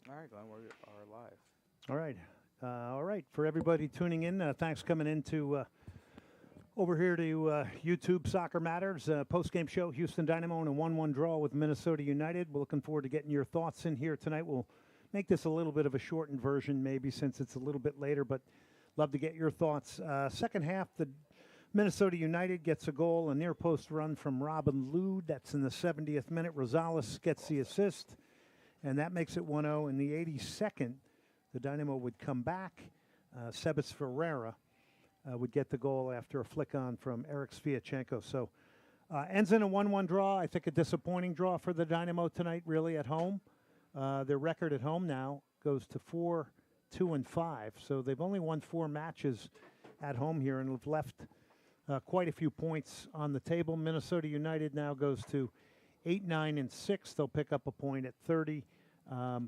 All right, Glenn, we are live. All right. All right. For everybody tuning in, thanks coming into over here to YouTube Soccer Matters post-game show. Houston Dynamo in a 1-1 draw with Minnesota United. We're looking forward to getting your thoughts in here tonight. We'll make this a little bit of a shortened version maybe since it's a little bit later, but love to get your thoughts. Second half, the Minnesota United gets a goal, a near post run from Robin Lod. That's in the 70th minute. Rosales gets the assist, and that makes it 1-0. In the 82nd, the Dynamo would come back. Sebas Ferreira would get the goal after a flick on from Eric Sviatchenko. So ends in a 1-1 draw. I think a disappointing draw for the Dynamo tonight, really, at home. Their record at home now goes to 4-2-5. So they've only won 4 matches at home here and have left quite a few points on the table. Minnesota United now goes to 8-9-6. They'll pick up a point at 30.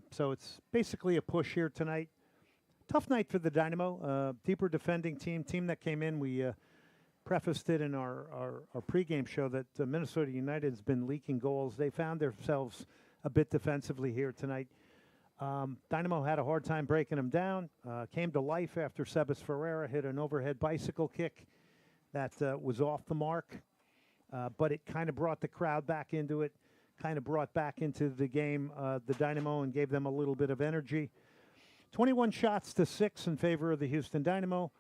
So it's basically a push here tonight. Tough night for the Dynamo. Deeper defending team that came in. We prefaced it in our pregame show that Minnesota United has been leaking goals. They found themselves a bit defensively here tonight. Dynamo had a hard time breaking them down. Came to life after Sebas Ferreira hit an overhead bicycle kick that was off the mark. But it kind of brought the crowd back into it, kind of brought back into the game the Dynamo and gave them a little bit of energy. 21 shots to 6 in favor of the Houston Dynamo.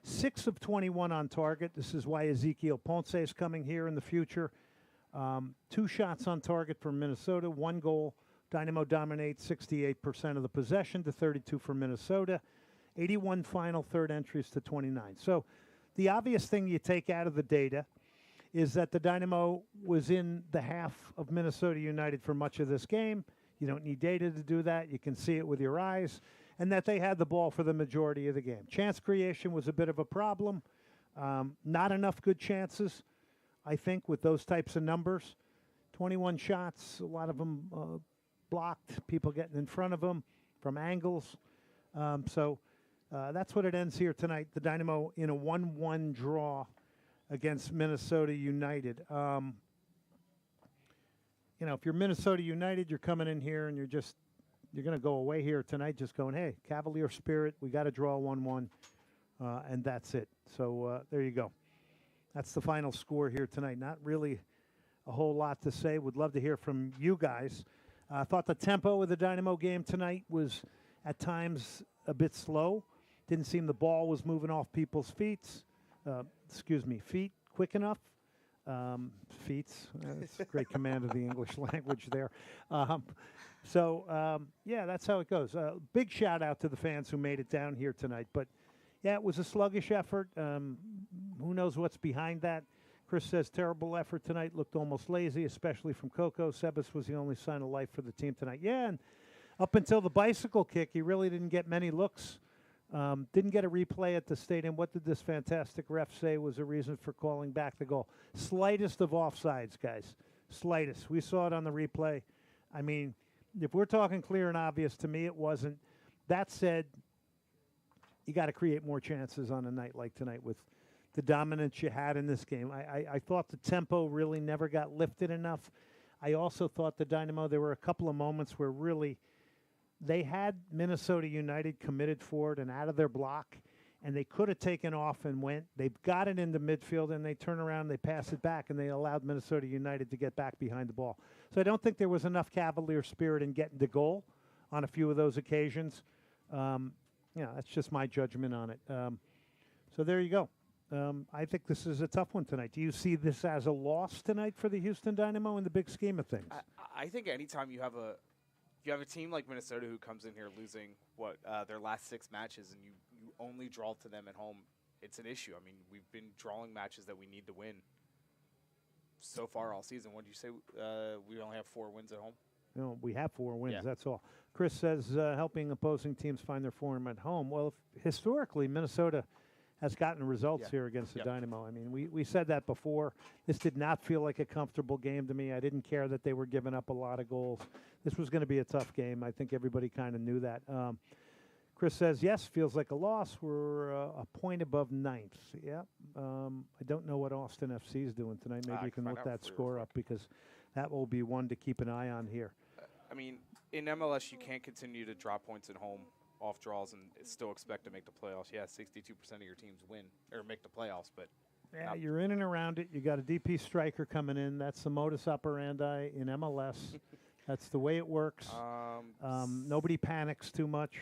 6 of 21 on target. This is why Ezequiel Ponce is coming here in the future. 2 shots on target for Minnesota, 1 goal. Dynamo dominates 68% of the possession to 32 for Minnesota. 81 final third entries to 29. So the obvious thing you take out of the data is that the Dynamo was in the half of Minnesota United for much of this game. You don't need data to do that. You can see it with your eyes. And that they had the ball for the majority of the game. Chance creation was a bit of a problem. Not enough good chances, I think, with those types of numbers. 21 shots, a lot of them blocked, people getting in front of them from angles. So that's what it ends here tonight. The Dynamo in a 1-1 draw against Minnesota United. You know, if you're Minnesota United, you're coming in here and you're going to go away here tonight just going, hey, Cavalier spirit, we got to draw 1-1, and that's it. So there you go. That's the final score here tonight. Not really a whole lot to say. Would love to hear from you guys. I thought the tempo of the Dynamo game tonight was at times a bit slow. Didn't seem the ball was moving off people's feet quick enough. Feet. That's a great command of the English language there. Yeah, that's how it goes. Big shout out to the fans who made it down here tonight. But, yeah, it was a sluggish effort. Who knows what's behind that? Chris says terrible effort tonight. Looked almost lazy, especially from Coco. Sebas was the only sign of life for the team tonight. Yeah, and up until the bicycle kick, he really didn't get many looks. Didn't get a replay at the stadium. What did this fantastic ref say was a reason for calling back the goal? Slightest of offsides, guys. Slightest. We saw it on the replay. I mean, if we're talking clear and obvious, to me it wasn't. That said, you got to create more chances on a night like tonight with the dominance you had in this game. I thought the tempo really never got lifted enough. I also thought the Dynamo, there were a couple of moments where really they had Minnesota United committed forward and out of their block, and they could have taken off and went. They've got it into midfield, and they turn around, they pass it back, and they allowed Minnesota United to get back behind the ball. So I don't think there was enough Cavalier spirit in getting the goal on a few of those occasions. That's just my judgment on it. So there you go. I think this is a tough one tonight. Do you see this as a loss tonight for the Houston Dynamo in the big scheme of things? I think anytime you have a team like Minnesota who comes in here losing their last 6 matches and you only draw to them at home, it's an issue. I mean, we've been drawing matches that we need to win so far all season. What did you say? We only have 4 wins at home? No, we have 4 wins, yeah. That's all. Chris says helping opposing teams find their form at home. Well, historically, Minnesota has gotten results here against the Dynamo. I mean, we said that before. This did not feel like a comfortable game to me. I didn't care that they were giving up a lot of goals. This was going to be a tough game. I think everybody kind of knew that. Chris says, yes, feels like a loss. We're a point above 9th. Yeah. I don't know what Austin FC is doing tonight. Maybe you can look that score up because that will be one to keep an eye on here. I mean, in MLS, you can't continue to drop points at home off draws and still expect to make the playoffs. Yeah, 62% of your teams win or make the playoffs, but yeah, you're in and around it. You got a DP striker coming in. That's the modus operandi in MLS. That's the way it works. Nobody panics too much.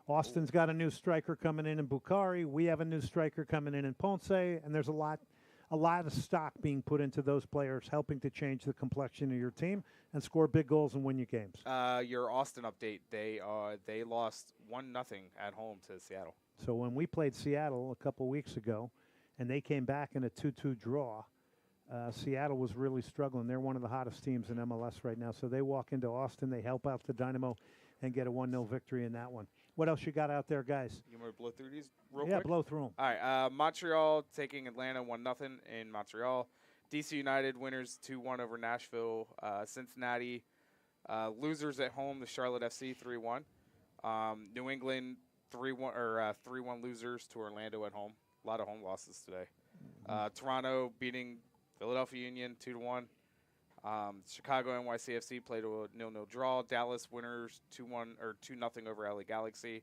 Austin's got a new striker coming in Bukhari. We have a new striker coming in Ponce, and there's a lot of stock being put into those players, helping to change the complexion of your team and score big goals and win you games. Your Austin update, they lost 1-0 at home to Seattle. So when we played Seattle a couple weeks ago, and they came back in a 2-2 draw, Seattle was really struggling. They're one of the hottest teams in MLS right now. So they walk into Austin, they help out the Dynamo, and get a 1-0 victory in that one. What else you got out there, guys? You want to blow through these real quick? Yeah, blow through them. All right, Montreal taking Atlanta 1-0 in Montreal. DC United winners 2-1 over Nashville. Cincinnati losers at home, the Charlotte FC 3-1. New England 3-1 losers to Orlando at home. A lot of home losses today. Toronto beating Philadelphia Union 2-1. Chicago NYCFC played a 0-0 draw. Dallas winners 2-1 or 2-0 over LA Galaxy.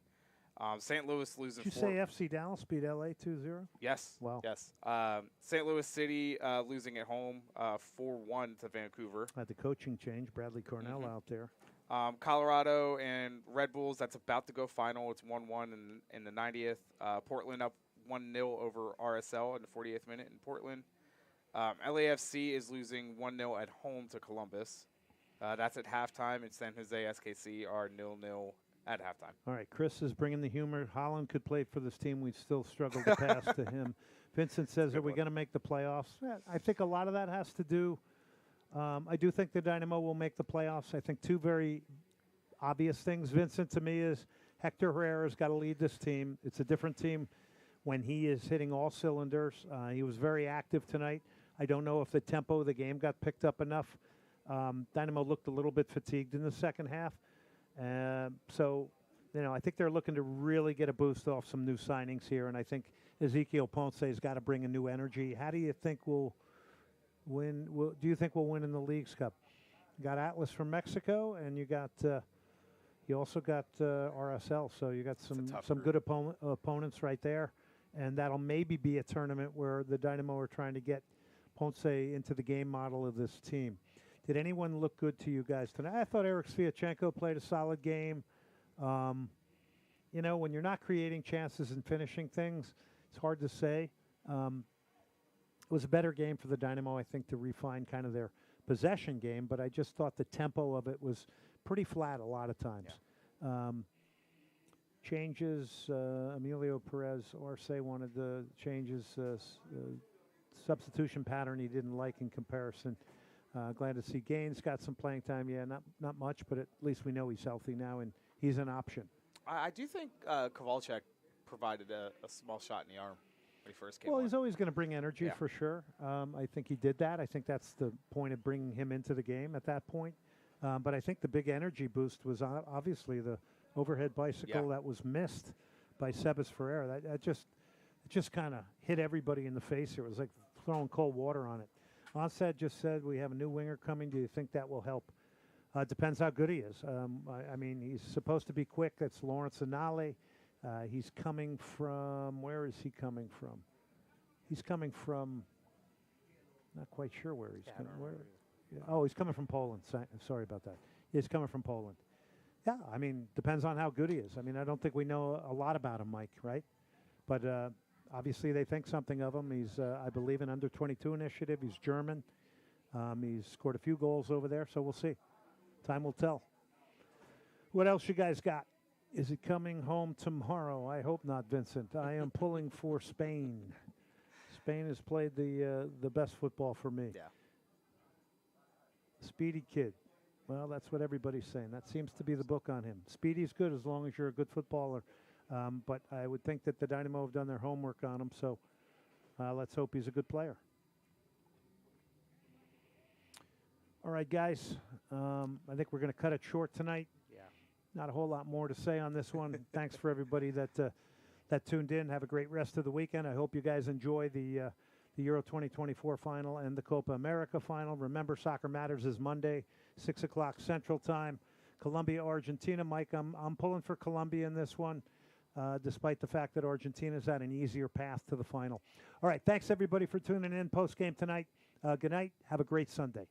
St. Louis losing. Did you say FC Dallas beat LA 2-0? Yes. Wow. Yes. St. Louis City losing at home 4-1 to Vancouver. Had the coaching change. Bradley Cornell out there. Colorado and Red Bulls, that's about to go final. It's 1-1 in the 90th. Portland up 1-0 over RSL in the 48th minute in Portland. LAFC is losing 1-0 at home to Columbus. That's at halftime, and San Jose SKC are 0-0 at halftime. All right, Chris is bringing the humor. Holland could play for this team. We still struggle to pass to him. Vincent says, are we going to make the playoffs? Yeah, I think a lot of that has to do I do think the Dynamo will make the playoffs. I think two very obvious things, Vincent, to me is Hector Herrera's got to lead this team. It's a different team when he is hitting all cylinders. He was very active tonight. I don't know if the tempo of the game got picked up enough. Dynamo looked a little bit fatigued in the second half. So, you know, I think they're looking to really get a boost off some new signings here, and I think Ezequiel Ponce has got to bring a new energy. How do you think we'll win? Do you think we'll win in the Leagues Cup? You got Atlas from Mexico, and you got you also got RSL, so you got some good opponents right there, and that'll maybe be a tournament where the Dynamo are trying to get Ponce into the game model of this team. Did anyone look good to you guys tonight? I thought Eric Sviatchenko played a solid game. You know, when you're not creating chances and finishing things, it's hard to say. It was a better game for the Dynamo, I think, to refine kind of their possession game, but I just thought the tempo of it was pretty flat a lot of times. Yeah. Changes, Emilio Perez Arce wanted the changes, substitution pattern he didn't like in comparison. Glad to see Gaines got some playing time. Yeah, not much, but at least we know he's healthy now, and he's an option. I do think Kowalczyk provided a small shot in the arm when he first came on. Well, he's always going to bring energy for sure. I think he did that. I think that's the point of bringing him into the game at that point. But I think the big energy boost was obviously the overhead bicycle that was missed by Sebas Ferreira. That just kind of hit everybody in the face. It was like throwing cold water on it. Onset just said we have a new winger coming. Do you think that will help? Depends how good he is. I mean, he's supposed to be quick. That's Lawrence Anale. He's coming from, where is he coming from? He's coming from, not quite sure where he's coming. Oh, he's coming from Poland. Sorry about that. He's coming from Poland. Yeah, I mean, depends on how good he is. I mean, I don't think we know a lot about him, Mike, right? But obviously they think something of him. He's, I believe, an under-22 initiative. He's German. He's scored a few goals over there, so we'll see. Time will tell. What else you guys got? Is it coming home tomorrow? I hope not, Vincent. I am pulling for Spain. Spain has played the best football for me. Yeah. Speedy kid. Well, that's what everybody's saying. That seems to be the book on him. Speedy's good as long as you're a good footballer. But I would think that the Dynamo have done their homework on him, so let's hope he's a good player. All right, guys. I think we're going to cut it short tonight. Yeah. Not a whole lot more to say on this one. Thanks for everybody that tuned in. Have a great rest of the weekend. I hope you guys enjoy the Euro 2024 final and the Copa America final. Remember, Soccer Matters is Monday, 6 o'clock Central Time. Colombia, Argentina. Mike, I'm pulling for Colombia in this one, despite the fact that Argentina's had an easier path to the final. All right, thanks everybody for tuning in post-game tonight. Good night. Have a great Sunday.